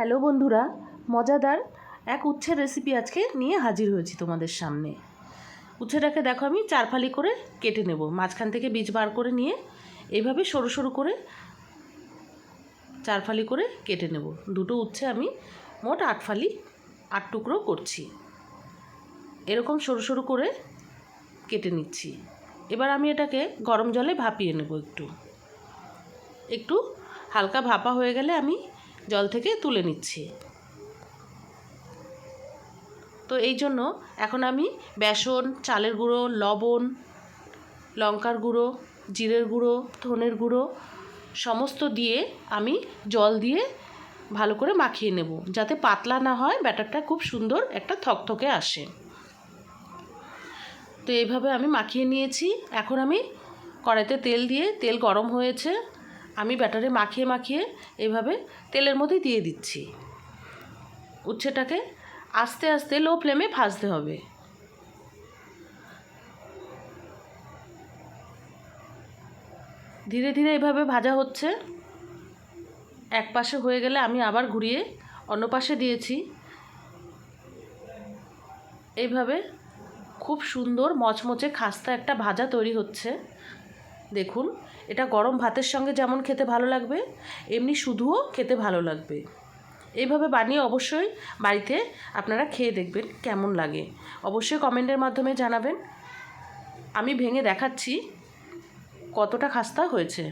Hello বন্ধুরা, মজাদার এক উচ্ছের রেসিপি আজকে নিয়ে হাজির হয়েছি তোমাদের সামনে। উচ্ছেটাকে দেখো আমি চার ফালি করে কেটে নেব। মাঝখান থেকে বীজ বার করে নিয়ে এইভাবে সরু সরু করে চার ফালি করে কেটে নেব। দুটো উচ্ছে আমি মোট 8 ফালি 8 টুকরো করছি। এরকম সরু সরু করে কেটে নিচ্ছি। এবার আমি এটাকে গরম জলে ভাপিয়ে নেব। একটু হালকা ভাপা হয়ে গেলে আমি জল থেকে তুলে নিচ্ছি। তো এই জন্য এখন আমি বেসন, চালের গুঁড়ো, লবণ, লঙ্কার গুঁড়ো, জিরের গুঁড়ো, ধনের গুঁড়ো সমস্ত দিয়ে আমি জল দিয়ে ভালো করে মাখিয়ে নেব, যাতে পাতলা না হয়, ব্যাটারটা খুব সুন্দর একটা থকথকে আসে। তো এইভাবে আমি মাখিয়ে নিয়েছি। এখন আমি কড়াইতে তেল দিয়ে, তেল গরম হয়েছে, আমি ব্যাটারে মাখিয়ে মাখিয়ে এইভাবে তেলের মধ্যে দিয়ে দিচ্ছি। উচ্ছেটাকে আস্তে আস্তে লো ফ্লেমে ভাজতে হবে। ধীরে ধীরে এভাবে ভাজা হচ্ছে। এক পাশে হয়ে গেলে আমি আবার ঘুরিয়ে অন্য পাশে দিয়েছি। এইভাবে খুব সুন্দর মচমচে খাস্তা একটা ভাজা তৈরি হচ্ছে। দেখুন, এটা গরম ভাতের সঙ্গে যেমন খেতে ভালো লাগবে, এমনি শুধুও খেতে ভালো লাগবে। এইভাবে বানিয়ে অবশ্যই বাড়িতে আপনারা খেয়ে দেখবেন কেমন লাগে। অবশ্যই কমেন্টের মাধ্যমে জানাবেন। আমি ভেঙে দেখাচ্ছি কতটা খাস্তা হয়েছে।